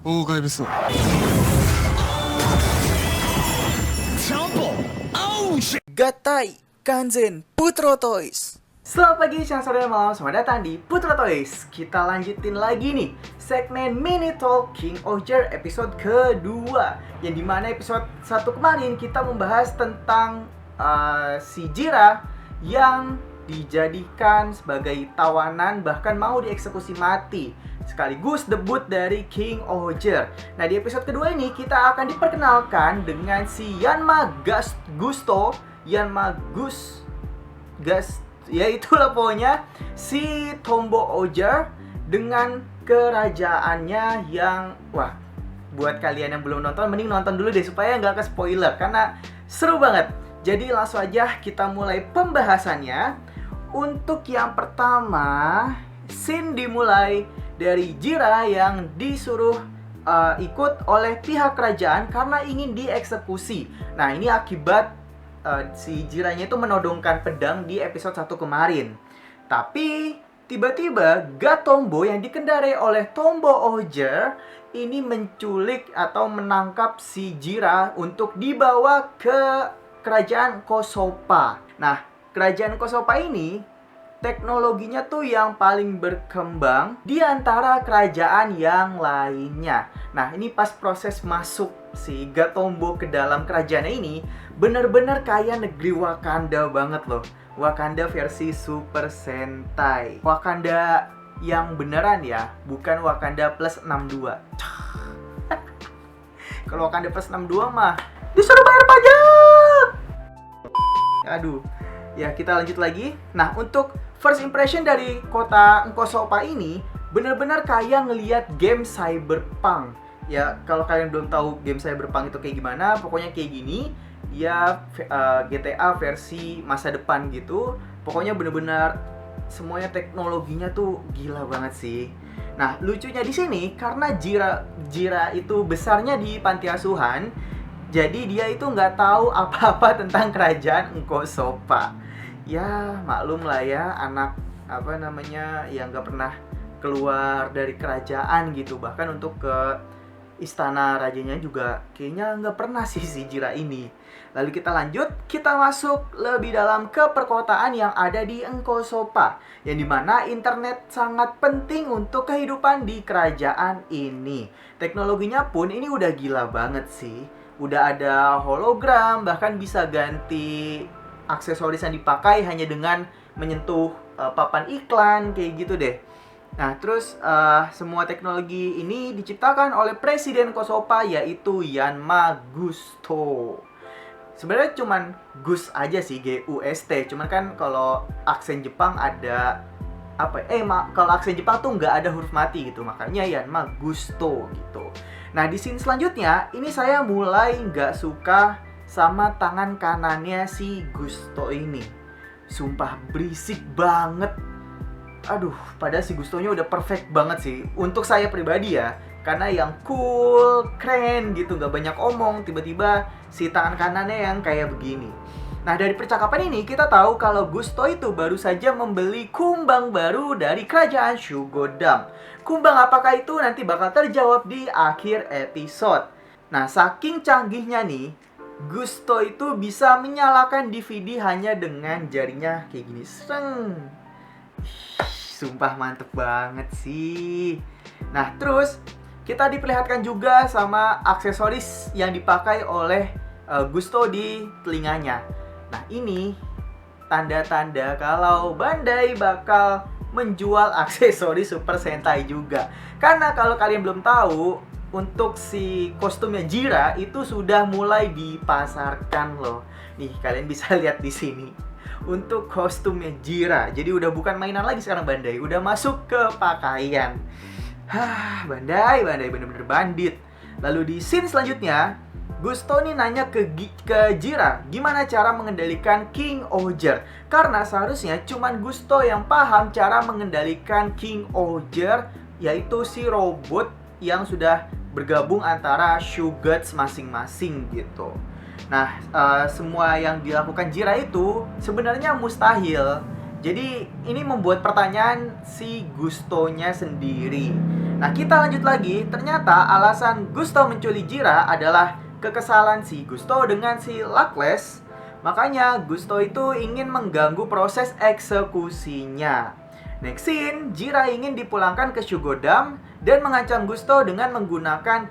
おー、怪物だ。Gatai, Kanzen, Putro Toys. Selamat pagi, siang, sore, dan malam. Selamat datang di Putro Toys. Kita lanjutin lagi nih segmen Mini Talk King Oger episode kedua. Yang dimana episode 1 kemarin kita membahas tentang si Jira yang dijadikan sebagai tawanan, bahkan mau dieksekusi mati, sekaligus debut dari King Oger. Nah, di episode kedua ini kita akan diperkenalkan dengan si Yanma Gusto, ya itulah pokoknya si Tombo Oger dengan kerajaannya yang buat kalian yang belum nonton mending nonton dulu deh supaya nggak ke spoiler karena seru banget. Jadi langsung aja kita mulai pembahasannya. Untuk yang pertama, scene dimulai dari Jira yang disuruh ikut oleh pihak kerajaan karena ingin dieksekusi. Nah, ini akibat si Jiranya itu menodongkan pedang di episode 1 kemarin. Tapi tiba-tiba Gatombo yang dikendarai oleh Tombo Oger ini menculik atau menangkap si Jira untuk dibawa ke kerajaan Kosopa. Nah, kerajaan Kosopa ini teknologinya tuh yang paling berkembang di antara kerajaan yang lainnya. Nah, ini pas proses masuk si Gatombo ke dalam kerajaannya ini bener-bener kayak negeri Wakanda banget loh. Wakanda versi Super Sentai. Wakanda yang beneran ya, bukan Wakanda plus 62. Kalau Wakanda plus 62 mah disuruh bayar pajak. Aduh. Ya, kita lanjut lagi. Nah, untuk first impression dari kota Kosopa ini bener-bener kayak ngelihat game Cyberpunk. Ya, kalau kalian belum tahu game Cyberpunk itu kayak gimana, pokoknya kayak gini. Ya, GTA versi masa depan gitu. Pokoknya bener-bener semuanya teknologinya tuh gila banget sih. Nah, lucunya di sini karena Jira itu besarnya di panti asuhan, jadi dia itu nggak tahu apa-apa tentang kerajaan Kosopa. Ya, maklum lah ya, anak yang nggak pernah keluar dari kerajaan gitu. Bahkan untuk ke istana rajanya juga kayaknya nggak pernah sih si Jira ini. Lalu kita lanjut, kita masuk lebih dalam ke perkotaan yang ada di Kosopa, yang dimana internet sangat penting untuk kehidupan di kerajaan ini. Teknologinya pun ini udah gila banget sih. Udah ada hologram, bahkan bisa ganti aksesoris yang dipakai hanya dengan menyentuh papan iklan, kayak gitu deh. Nah, terus semua teknologi ini diciptakan oleh Presiden Kosopa, yaitu Yanma Gusto. Sebenarnya cuman Gus aja sih, Gust. Cuman kan kalau aksen Jepang ada kalau aksen Jepang tuh nggak ada huruf mati gitu, makanya Yanma Gusto gitu. Nah, di scene selanjutnya ini saya mulai nggak suka sama tangan kanannya si Gusto ini. Sumpah berisik banget. Aduh, padahal si Gustonya udah perfect banget sih untuk saya pribadi ya. Karena yang cool, keren gitu, gak banyak omong. Tiba-tiba si tangan kanannya yang kayak begini. Nah, dari percakapan ini kita tahu kalau Gusto itu baru saja membeli kumbang baru dari kerajaan Shugodam. Kumbang apakah itu nanti bakal terjawab di akhir episode. Nah, saking canggihnya nih, Gusto itu bisa menyalakan DVD hanya dengan jarinya kayak gini. Sumpah mantep banget sih. Nah, terus kita diperlihatkan juga sama aksesoris yang dipakai oleh Gusto di telinganya. Nah, ini tanda-tanda kalau Bandai bakal menjual aksesoris Super Sentai juga. Karena kalau kalian belum tahu, untuk si kostumnya Jira itu sudah mulai dipasarkan loh. Nih, kalian bisa lihat di sini. Untuk kostumnya Jira. Jadi udah bukan mainan lagi sekarang Bandai, udah masuk ke pakaian. Bandai bener-bener bandit. Lalu di scene selanjutnya, Gusto nih nanya ke Jira gimana cara mengendalikan King Oger. Karena seharusnya cuman Gusto yang paham cara mengendalikan King Oger, yaitu si robot yang sudah bergabung antara Shugods masing-masing gitu. Nah, semua yang dilakukan Jira itu sebenarnya mustahil. Jadi ini membuat pertanyaan si Gustonya sendiri. Nah, kita lanjut lagi. Ternyata alasan Gusto menculik Jira adalah kekesalan si Gusto dengan si Luckless. Makanya Gusto itu ingin mengganggu proses eksekusinya. Next scene, Jira ingin dipulangkan ke Shugodam dan mengancam Gusto dengan menggunakan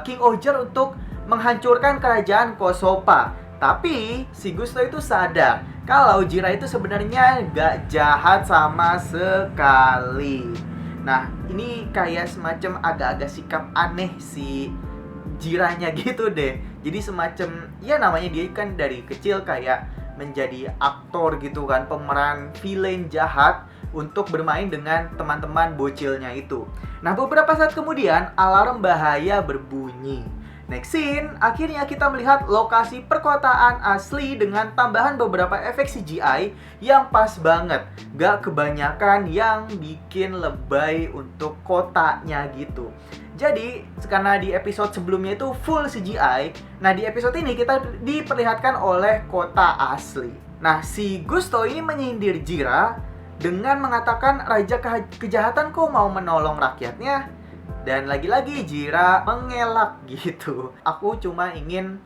King Oger untuk menghancurkan kerajaan Kosopa. Tapi si Gusto itu sadar kalau Jira itu sebenarnya gak jahat sama sekali. Nah, ini kayak semacam agak-agak sikap aneh si Jiranya gitu deh. Jadi semacam, ya namanya dia kan dari kecil kayak menjadi aktor gitu kan, pemeran villain jahat untuk bermain dengan teman-teman bocilnya itu. Nah, beberapa saat kemudian alarm bahaya berbunyi. Next scene, akhirnya kita melihat lokasi perkotaan asli dengan tambahan beberapa efek CGI yang pas banget. Gak kebanyakan yang bikin lebay untuk kotanya gitu. Jadi, karena di episode sebelumnya itu full CGI, nah di episode ini kita diperlihatkan oleh kota asli. Nah, si Gusto ini menyindir Jira dengan mengatakan Raja Kejahatan kok mau menolong rakyatnya. Dan lagi-lagi Jira mengelak gitu. Aku cuma ingin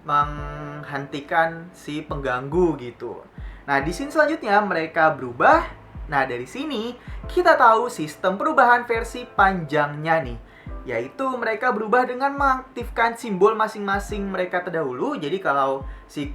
menghentikan si pengganggu gitu. Nah, di scene selanjutnya mereka berubah. Nah, dari sini kita tahu sistem perubahan versi panjangnya nih. Yaitu mereka berubah dengan mengaktifkan simbol masing-masing mereka terdahulu. Jadi kalau si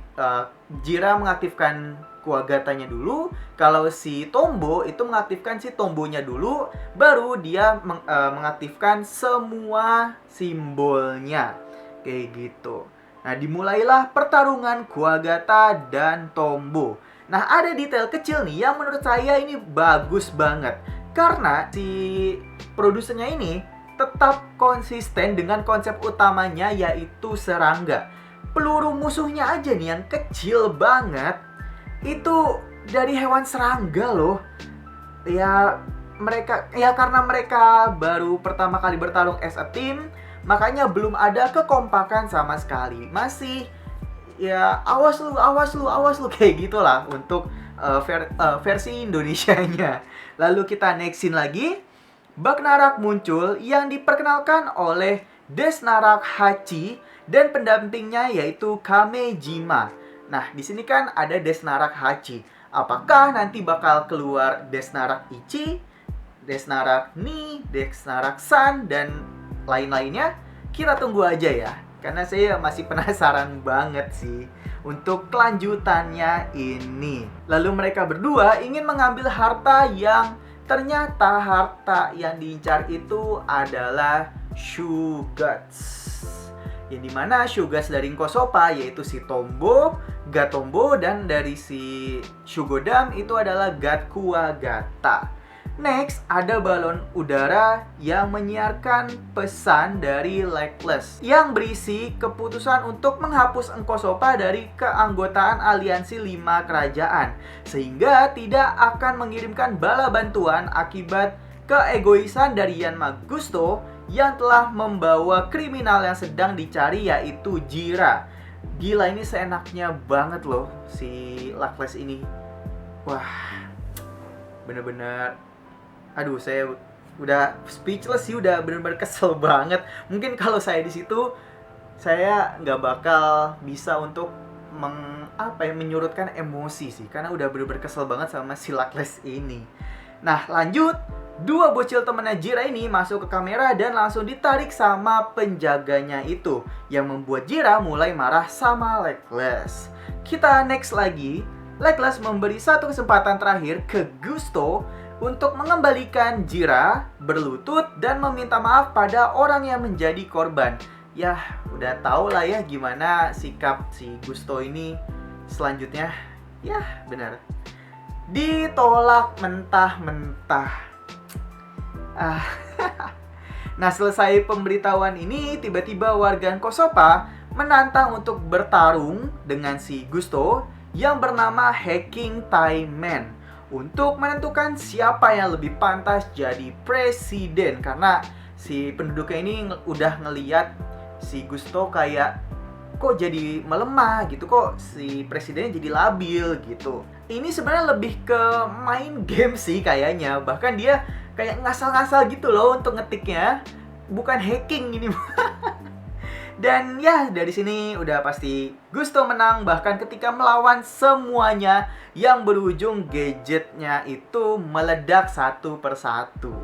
Jira mengaktifkan Kuwagatanya dulu, kalau si Tombo itu mengaktifkan si Tombonya dulu, baru dia mengaktifkan semua simbolnya. Kayak gitu. Nah, dimulailah pertarungan Kuwagata dan Tombo. Nah, ada detail kecil nih yang menurut saya ini bagus banget. Karena si produsernya ini tetap konsisten dengan konsep utamanya, yaitu serangga. Peluru musuhnya aja nih yang kecil banget itu dari hewan serangga loh. Ya karena mereka baru pertama kali bertarung as a team, makanya belum ada kekompakan sama sekali. Masih ya awas lu kayak gitulah untuk versi Indonesianya. Lalu kita next scene lagi. Bagnarak muncul yang diperkenalkan oleh Desnarak Hachi dan pendampingnya yaitu Kamejima. Nah, di sini kan ada Desnarak Hachi. Apakah nanti bakal keluar Desnarak Ichi, Desnarak Ni, Desnarak San, dan lain-lainnya? Kita tunggu aja ya. Karena saya masih penasaran banget sih untuk kelanjutannya ini. Lalu mereka berdua ingin mengambil harta yang ternyata harta yang diincar itu adalah Shugats. Yang dimana Shugats dari Kosopa yaitu si Tombo, Gatombo, dan dari si Shugodam itu adalah God Kuwagata. Next, ada balon udara yang menyiarkan pesan dari Luckless yang berisi keputusan untuk menghapus Kosopa dari keanggotaan aliansi 5 kerajaan, sehingga tidak akan mengirimkan bala bantuan akibat keegoisan dari Yanma Gusto yang telah membawa kriminal yang sedang dicari yaitu Jira. Gila, ini seenaknya banget loh si Luckless ini. Wah, bener-bener, aduh, saya udah speechless sih, udah bener-bener kesel banget. Mungkin kalau saya di situ, saya nggak bakal bisa untuk menyurutkan emosi sih, karena udah bener-bener kesel banget sama si Luckless ini. Nah, lanjut. Dua bocil temannya Jira ini masuk ke kamera dan langsung ditarik sama penjaganya itu, yang membuat Jira mulai marah sama Luckless. Kita next lagi. Luckless memberi satu kesempatan terakhir ke Gusto untuk mengembalikan Jira, berlutut, dan meminta maaf pada orang yang menjadi korban. Ya, udah tau lah ya gimana sikap si Gusto ini selanjutnya. Ya, benar. Ditolak mentah-mentah. Nah, selesai pemberitahuan ini, tiba-tiba warga Kosopa menantang untuk bertarung dengan si Gusto yang bernama Hacking Taiman untuk menentukan siapa yang lebih pantas jadi presiden. Karena si penduduknya ini udah ngeliat si Gusto kayak kok jadi melemah gitu, kok si presidennya jadi labil gitu. Ini sebenarnya lebih ke main game sih kayaknya. Bahkan dia kayak ngasal-ngasal gitu loh untuk ngetiknya. Bukan hacking ini. Dan ya dari sini udah pasti Gusto menang, bahkan ketika melawan semuanya yang berujung gadgetnya itu meledak satu persatu.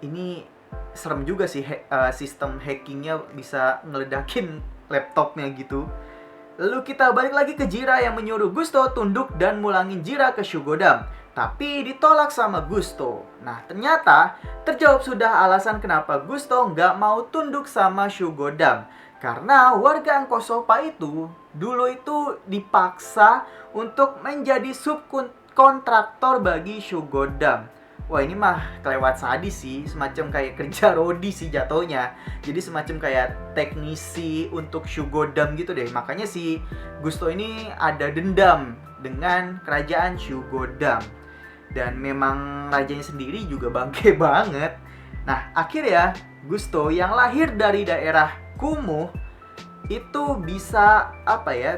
Ini serem juga sih, sistem hackingnya bisa ngeledakin laptopnya gitu. Lalu kita balik lagi ke Jira yang menyuruh Gusto tunduk dan mulangin Jira ke Shugodam. Tapi ditolak sama Gusto. Nah ternyata terjawab sudah alasan kenapa Gusto nggak mau tunduk sama Shugodam. Karena warga Angkosopa itu dulu itu dipaksa untuk menjadi subkontraktor bagi Shugodam. Wah ini mah kelewat sadis sih, semacam kayak kerja rodi sih jatuhnya. Jadi semacam kayak teknisi untuk Shugodam gitu deh. Makanya si Gusto ini ada dendam dengan kerajaan Shugodam. Dan memang rajanya sendiri juga bangke banget. Nah akhirnya Gusto yang lahir dari daerah kumuh itu bisa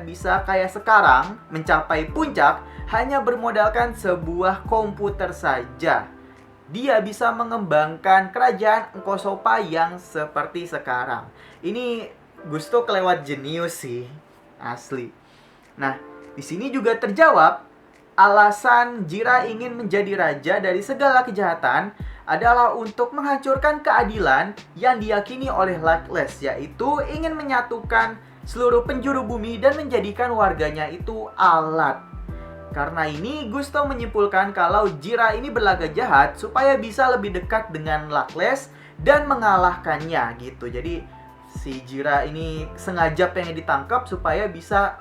bisa kayak sekarang mencapai puncak hanya bermodalkan sebuah komputer saja. Dia bisa mengembangkan kerajaan Angkosopa yang seperti sekarang. Ini Gusto kelewat jenius sih, asli. Nah, di sini juga terjawab alasan Jira ingin menjadi raja dari segala kejahatan adalah untuk menghancurkan keadilan yang diyakini oleh Luckless, yaitu ingin menyatukan seluruh penjuru bumi dan menjadikan warganya itu alat. Karena ini Gusto menyimpulkan kalau Jira ini berlaga jahat supaya bisa lebih dekat dengan Luckless dan mengalahkannya gitu. Jadi si Jira ini sengaja pengen ditangkap supaya bisa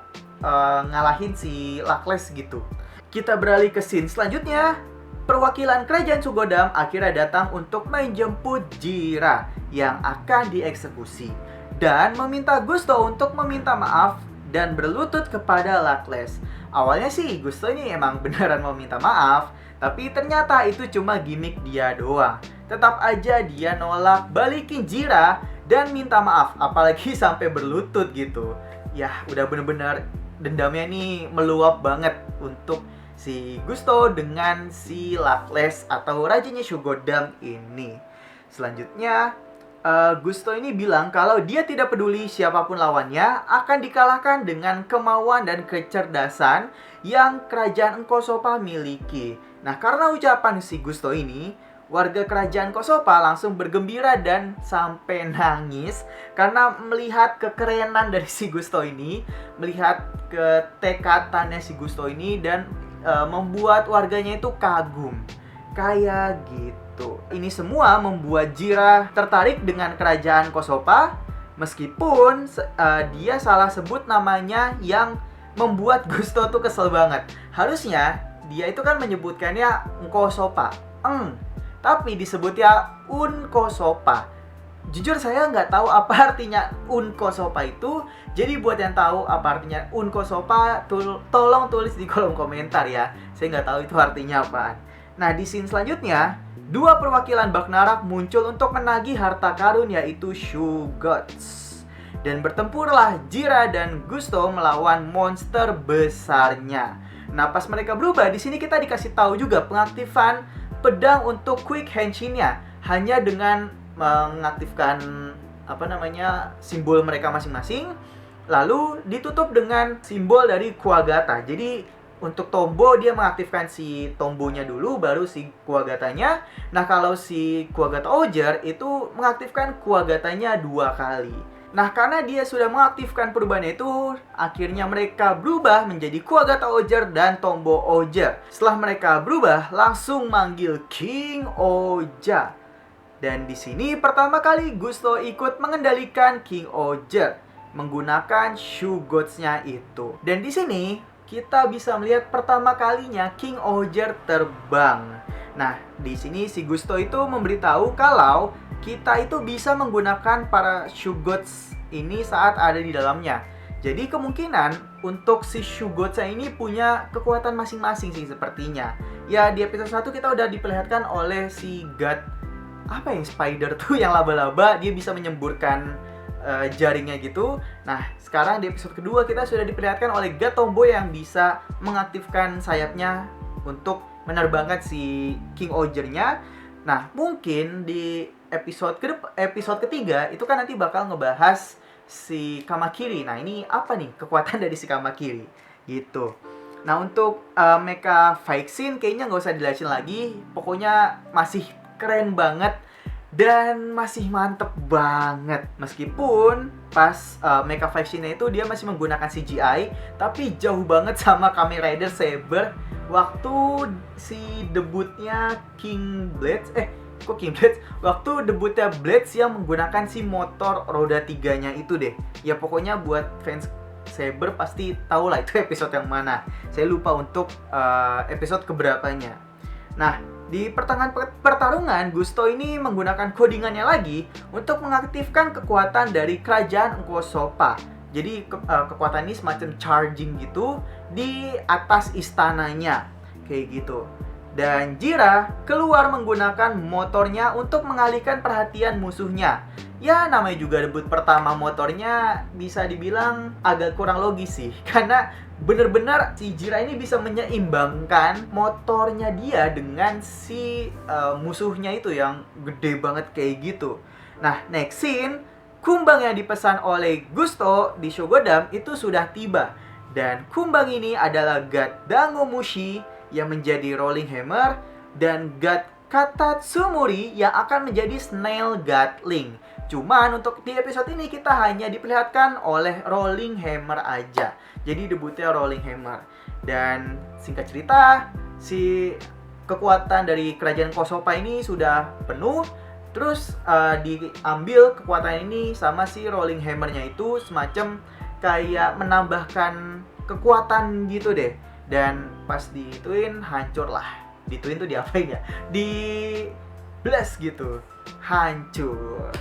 ngalahin si Luckless gitu. Kita beralih ke scene selanjutnya. Perwakilan kerajaan Shugodam akhirnya datang untuk menjemput Jira yang akan dieksekusi dan meminta Gusto untuk meminta maaf dan berlutut kepada Luckless. Awalnya sih Gusto ini emang beneran mau minta maaf, tapi ternyata itu cuma gimmick dia doang. Tetap aja dia nolak balikin Jira dan minta maaf, apalagi sampai berlutut gitu. Ya udah bener-bener dendamnya nih meluap banget untuk si Gusto dengan si Luckless atau rajanya Shugodam ini. Selanjutnya Gusto ini bilang kalau dia tidak peduli siapapun lawannya akan dikalahkan dengan kemauan dan kecerdasan yang kerajaan Angkosopa miliki. Nah karena ucapan si Gusto ini, warga kerajaan Kosopa langsung bergembira dan sampai nangis karena melihat kekerenan dari si Gusto ini, melihat ketekatannya si Gusto ini, dan membuat warganya itu kagum. Kayak gitu. Ini semua membuat Jira tertarik dengan kerajaan Kosopa, meskipun dia salah sebut namanya yang membuat Gusto tuh kesel banget. Harusnya dia itu kan menyebutkannya Angkosopa, tapi disebutnya Unkosopa. Jujur saya nggak tahu apa artinya Unkosopa itu. Jadi buat yang tahu apa artinya Unkosopa, tolong tulis di kolom komentar ya. Saya nggak tahu itu artinya apaan. Nah di scene selanjutnya, dua perwakilan Bagnarak muncul untuk menagih harta karun yaitu Shugots. Dan bertempurlah Jira dan Gusto melawan monster besarnya. Nah pas mereka berubah, di sini kita dikasih tahu juga pengaktifan pedang untuk quick henshin-nya hanya dengan mengaktifkan simbol mereka masing-masing, lalu ditutup dengan simbol dari Kuwagata. Jadi untuk Tombo dia mengaktifkan si Tombonya dulu, baru si Kuwagatanya. Nah kalau si Kuwagata Oger itu mengaktifkan Kuwagatanya 2 kali. Nah karena dia sudah mengaktifkan perubahan itu, akhirnya mereka berubah menjadi Kuwagata Oger dan Tombo Oger. Setelah mereka berubah, langsung manggil King Oja. Dan di sini pertama kali Gusto ikut mengendalikan King Oger menggunakan Shugots-nya itu. Dan di sini kita bisa melihat pertama kalinya King Oger terbang. Nah, di sini si Gusto itu memberitahu kalau kita itu bisa menggunakan para Shugots ini saat ada di dalamnya. Jadi kemungkinan untuk si Shugots-nya ini punya kekuatan masing-masing sih sepertinya. Ya di episode 1 kita udah diperlihatkan oleh si God spider tuh yang laba-laba, dia bisa menyemburkan jaringnya gitu. Nah, sekarang di episode kedua kita sudah diperlihatkan oleh God Tomboy yang bisa mengaktifkan sayapnya untuk menerbangkan si King Oger-nya. Nah, mungkin di episode ketiga itu kan nanti bakal ngebahas si Kamakiri. Nah, ini apa nih kekuatan dari si Kamakiri gitu. Nah, untuk mecha fight scene kayaknya nggak usah dijelasin lagi. Pokoknya masih keren banget dan masih mantep banget. Meskipun pas mecha fight scene-nya itu dia masih menggunakan CGI, tapi jauh banget sama Kamen Rider Saber waktu si debutnya King Blades. King Blades? Waktu debutnya Blades yang menggunakan si motor roda 3-nya itu deh. Ya pokoknya buat fans Saber pasti tahu lah itu episode yang mana. Saya lupa untuk episode keberapanya. Nah, di pertengahan pertarungan, Gusto ini menggunakan codingannya lagi untuk mengaktifkan kekuatan dari kerajaan Nkosopa. Jadi kekuatan ini semacam charging gitu di atas istananya, kayak gitu. Dan Jira keluar menggunakan motornya untuk mengalihkan perhatian musuhnya. Ya, namanya juga debut pertama motornya bisa dibilang agak kurang logis sih. Karena bener-bener si Jira ini bisa menyeimbangkan motornya dia dengan si musuhnya itu yang gede banget kayak gitu. Nah, next scene, kumbang yang dipesan oleh Gusto di Shogodam itu sudah tiba. Dan kumbang ini adalah God Dangomushi yang menjadi Rolling Hammer dan God Katatsumori yang akan menjadi Snail Gatling. Cuman untuk di episode ini kita hanya diperlihatkan oleh Rolling Hammer aja. Jadi debutnya Rolling Hammer. Dan singkat cerita, si kekuatan dari kerajaan Kosopa ini sudah penuh. Terus diambil kekuatan ini sama si Rolling Hammer-nya itu semacam kayak menambahkan kekuatan gitu deh. Dan pas dituin hancur lah. Dituin tuh diapain ya? Di blast gitu. Hancur.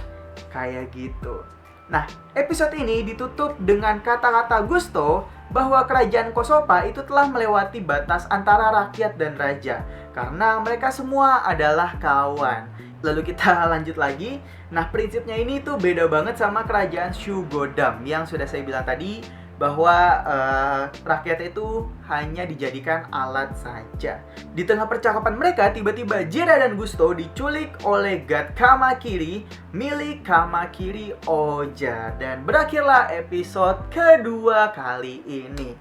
Kayak gitu. Nah, episode ini ditutup dengan kata-kata Gusto bahwa kerajaan Kosopa itu telah melewati batas antara rakyat dan raja. Karena mereka semua adalah kawan. Lalu kita lanjut lagi. Nah, prinsipnya ini tuh beda banget sama kerajaan Shogodam yang sudah saya bilang tadi, bahwa rakyat itu hanya dijadikan alat saja. Di tengah percakapan mereka, tiba-tiba Jira dan Gusto diculik oleh God Kamakiri milik Kamakiri Oja. Dan berakhirlah episode kedua kali ini.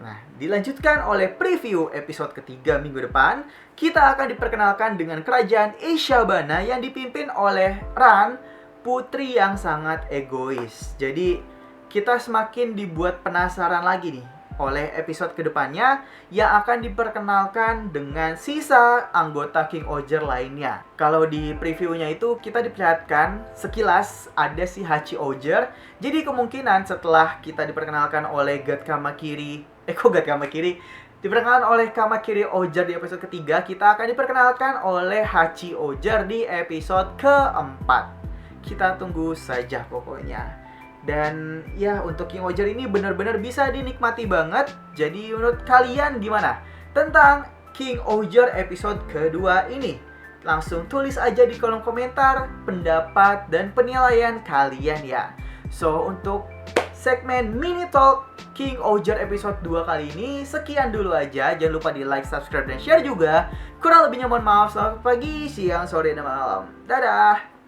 Nah, dilanjutkan oleh preview episode ketiga minggu depan. Kita akan diperkenalkan dengan kerajaan Ishabana yang dipimpin oleh Ran, putri yang sangat egois. Jadi kita semakin dibuat penasaran lagi nih oleh episode kedepannya yang akan diperkenalkan dengan sisa anggota King Oger lainnya. Kalau di previewnya itu kita diperlihatkan sekilas ada si Hachi Oger. Jadi kemungkinan setelah kita diperkenalkan oleh God Kamakiri, diperkenalkan oleh Kamakiri Oger di episode ketiga, kita akan diperkenalkan oleh Hachi Oger di episode keempat. Kita tunggu saja pokoknya. Dan ya, untuk King Oger ini benar-benar bisa dinikmati banget. Jadi menurut kalian gimana tentang King Oger episode kedua ini? Langsung tulis aja di kolom komentar pendapat dan penilaian kalian ya. So, untuk segmen mini talk King Oger episode 2 kali ini sekian dulu aja. Jangan lupa di like, subscribe, dan share juga. Kurang lebihnya mohon maaf. Selamat pagi, siang, sore, dan malam. Dadah!